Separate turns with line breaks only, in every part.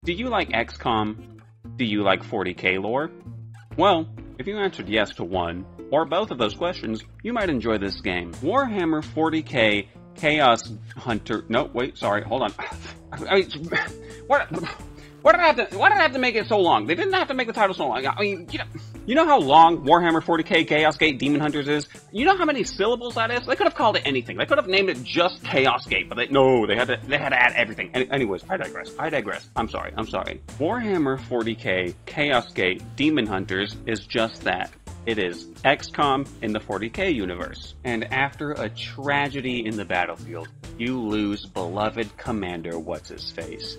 Do you like XCOM? Do you like 40k lore? Well, if you answered yes to one, or both of those questions, you might enjoy this game. Warhammer 40k Chaos Hunter... No, wait, sorry, hold on. Why did I have to make it so long? They didn't have to make the title so long. I mean, you know how long Warhammer 40k Chaos Gate Demon Hunters is? You know how many syllables that is? They could have called it anything. They could have named it just Chaos Gate, but they had to add everything. Anyways, I digress. I'm sorry. Warhammer 40k Chaos Gate Demon Hunters is just that. It is XCOM in the 40k universe. And after a tragedy in the battlefield, you lose beloved Commander What's-His-Face.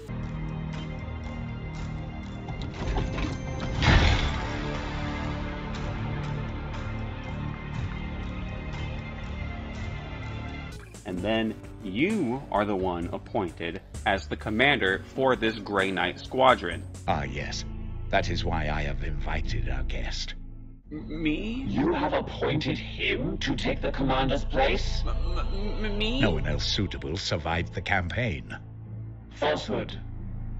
And then you are the one appointed as the commander for this Grey Knight squadron.
Ah, yes. That is why I have invited our guest.
Me?
You have appointed him to take the commander's place?
Me?
No one else suitable survived the campaign.
Falsehood.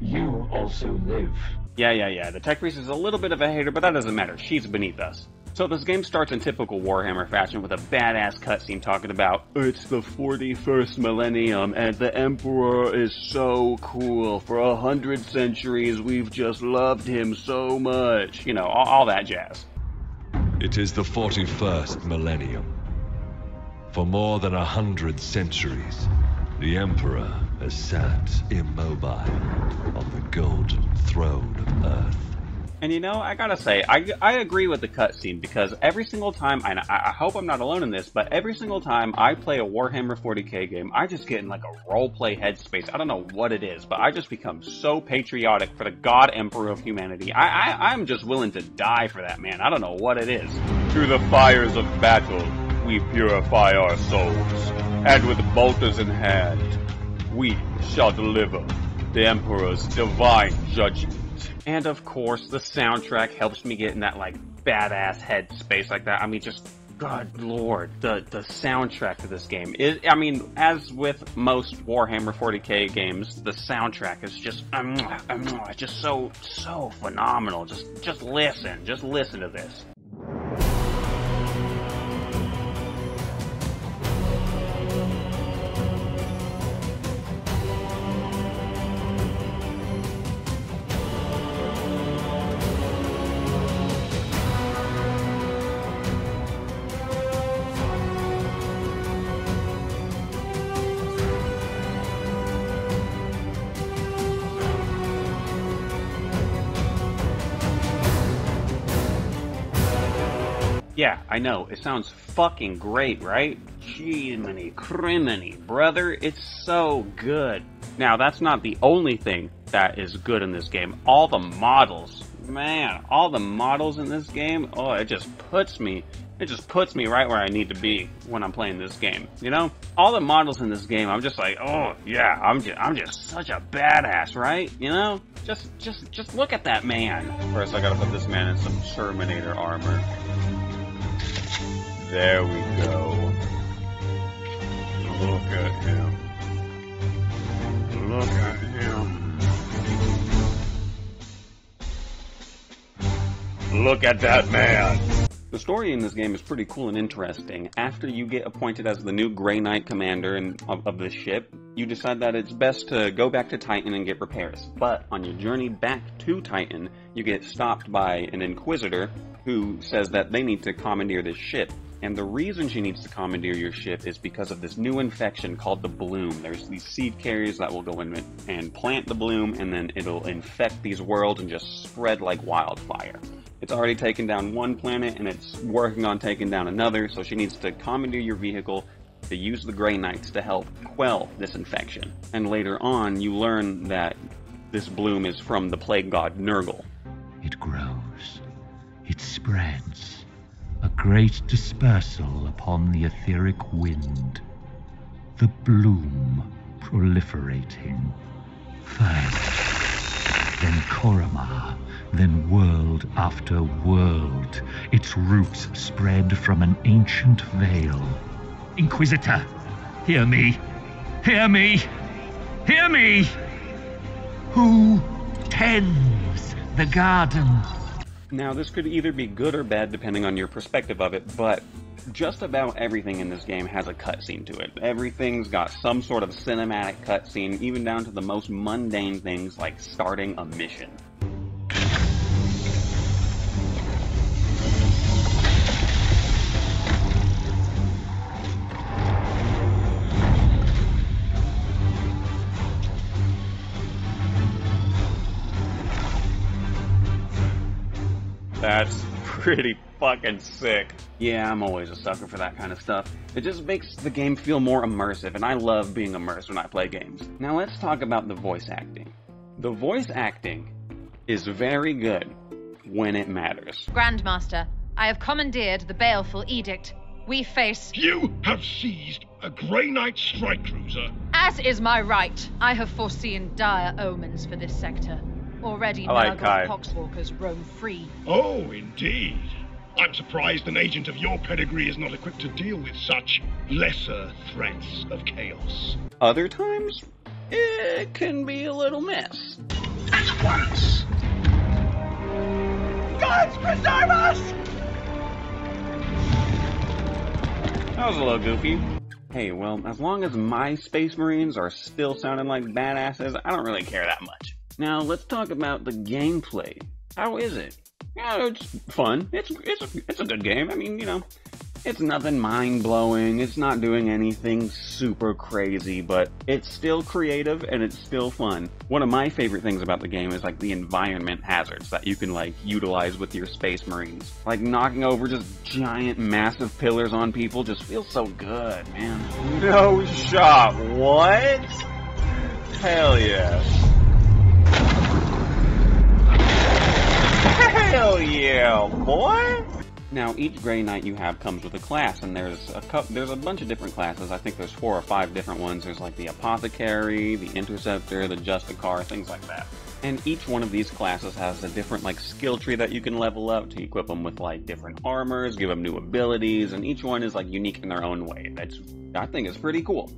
You also live.
Yeah. The tech priest is a little bit of a hater, but that doesn't matter. She's beneath us. So this game starts in typical Warhammer fashion with a badass cutscene talking about, it's the 41st millennium and the Emperor is so cool. For 100 centuries we've just loved him so much. You know, all that jazz.
It is the 41st millennium. For more than 100 centuries, the Emperor has sat immobile on the golden throne of Earth.
And you know, I gotta say, I agree with the cutscene, because every single time, and I hope I'm not alone in this, but every single time I play a Warhammer 40k game, I just get in like a roleplay headspace. I don't know what it is, but I just become so patriotic for the God Emperor of humanity. I'm just willing to die for that man. I don't know what it is. Through the fires of battle, we purify our souls, and with bolters in hand, we shall deliver the Emperor's divine judgment. And of course, the soundtrack helps me get in that, like, badass headspace like that. I mean, just, God Lord, the soundtrack to this game is, I mean, as with most Warhammer 40k games, the soundtrack is just, just so phenomenal. Just listen to this. Yeah, I know, it sounds fucking great, right? Jiminy criminy, brother, it's so good. Now, that's not the only thing that is good in this game. All the models, man, all the models in this game, oh, it just puts me right where I need to be when I'm playing this game, you know? All the models in this game, I'm just like, oh, yeah, I'm just such a badass, right? You know? Just look at that man. First, I gotta put this man in some Terminator armor. There we go. Look at him. Look at him. Look at that man. The story in this game is pretty cool and interesting. After you get appointed as the new Grey Knight commander of this ship, you decide that it's best to go back to Titan and get repairs. But on your journey back to Titan, you get stopped by an Inquisitor who says that they need to commandeer this ship. And the reason she needs to commandeer your ship is because of this new infection called the Bloom. There's these seed carriers that will go in and plant the Bloom, and then it'll infect these worlds and just spread like wildfire. It's already taken down one planet, and it's working on taking down another, so she needs to commandeer your vehicle to use the Grey Knights to help quell this infection. And later on, you learn that this Bloom is from the plague god Nurgle.
It grows. It spreads. A great dispersal upon the etheric wind. The bloom proliferating. First, then Koromar, then world after world. Its roots spread from an ancient veil. Inquisitor, hear me! Hear me! Hear me! Who cleanse the garden.
Now, this could either be good or bad depending on your perspective of it, but just about everything in this game has a cutscene to it. Everything's got some sort of cinematic cutscene, even down to the most mundane things like starting a mission. That's pretty fucking sick. Yeah, I'm always a sucker for that kind of stuff. It just makes the game feel more immersive, and I love being immersed when I play games. Now let's talk about the voice acting. The voice acting is very good when it matters.
Grandmaster, I have commandeered the baleful edict. We face...
You have seized a Grey Knight strike cruiser.
As is my right. I have foreseen dire omens for this sector. Already
I like Kai.
poxwalkers roam free.
Oh, indeed. I'm surprised an agent of your pedigree is not equipped to deal with such lesser threats of chaos.
Other times, it can be a little mess.
At once.
Gods preserve us!
That was a little goofy. Hey, well, as long as my Space Marines are still sounding like badasses, I don't really care that much. Now, let's talk about the gameplay. How is it? Yeah, it's fun. It's a good game. I mean, you know, it's nothing mind-blowing. It's not doing anything super crazy, but it's still creative and it's still fun. One of my favorite things about the game is, like, the environment hazards that you can, like, utilize with your Space Marines. Like, knocking over just giant, massive pillars on people just feels so good, man. No shot. What? Hell yeah. Hell yeah, boy! Now, each Grey Knight you have comes with a class, and there's a bunch of different classes. I think there's 4 or 5 different ones. There's like the Apothecary, the Interceptor, the Justicar, things like that. And each one of these classes has a different like skill tree that you can level up to equip them with like different armors, give them new abilities, and each one is like unique in their own way. I think it's pretty cool.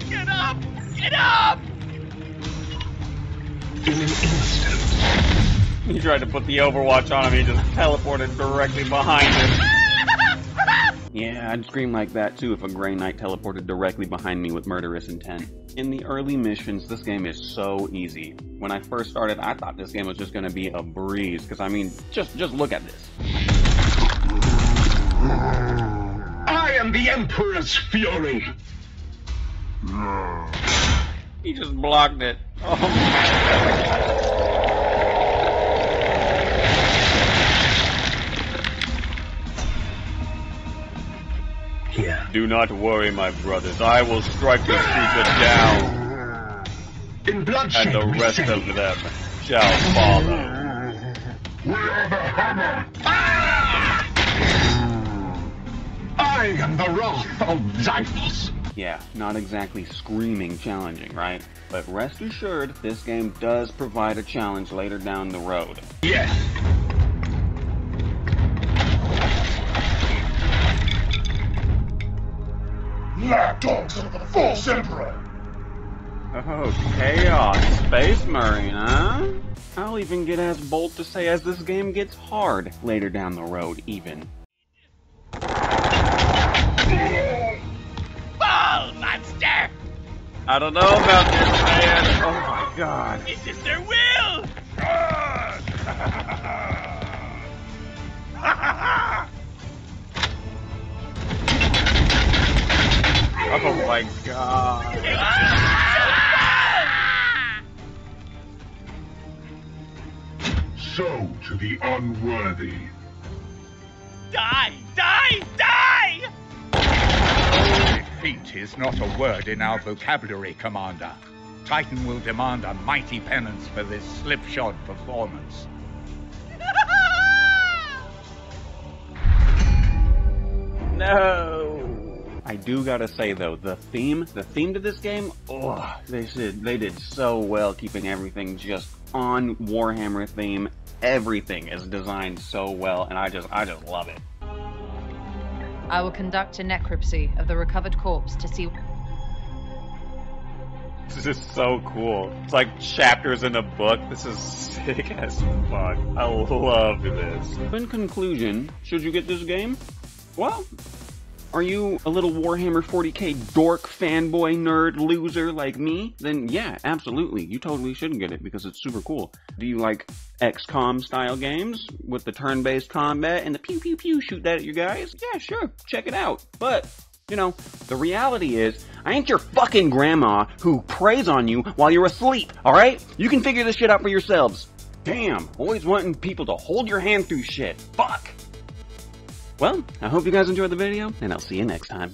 Get up! Get up!
In an instant.
He tried to put the Overwatch on him, he just teleported directly behind him. Yeah, I'd scream like that too if a Grey Knight teleported directly behind me with murderous intent. In the early missions, this game is so easy. When I first started, I thought this game was just gonna be a breeze, because I mean, just look at this.
I am the Emperor's fury.
He just blocked it. Oh my.
Here.
Do not worry, my brothers. I will strike the creature down,
In bloodshed,
and the
we
rest
say.
of them shall follow.
We are the hammer. I am the wrath of Xyphos.
Yeah, not exactly screaming challenging, right? But rest assured, this game does provide a challenge later down the road.
Yes. Lapdogs of the false emperor.
Oh, Chaos Space Marine, huh? I'll even get as bold to say as this game gets hard later down the road, even.
Fall, monster!
I don't know about this, man. Oh my god.
This is their will!
Oh my god.
So to the unworthy.
Die! Die! Die!
Defeat is not a word in our vocabulary, Commander. Titan will demand a mighty penance for this slipshod performance.
No. I do gotta say though, the theme to this game, oh, they did so well keeping everything just on Warhammer theme. Everything is designed so well, and I just love it.
I will conduct a necropsy of the recovered corpse to see...
This is so cool. It's like chapters in a book. This is sick as fuck. I love this. In conclusion, should you get this game? Well, are you a little Warhammer 40k dork, fanboy, nerd, loser like me? Then yeah, absolutely. You totally should get it because it's super cool. Do you like XCOM style games with the turn-based combat and the pew pew pew shoot that at your guys? Yeah, sure. Check it out. But, you know, the reality is, I ain't your fucking grandma who preys on you while you're asleep, alright? You can figure this shit out for yourselves. Damn, always wanting people to hold your hand through shit. Fuck! Well, I hope you guys enjoyed the video, and I'll see you next time.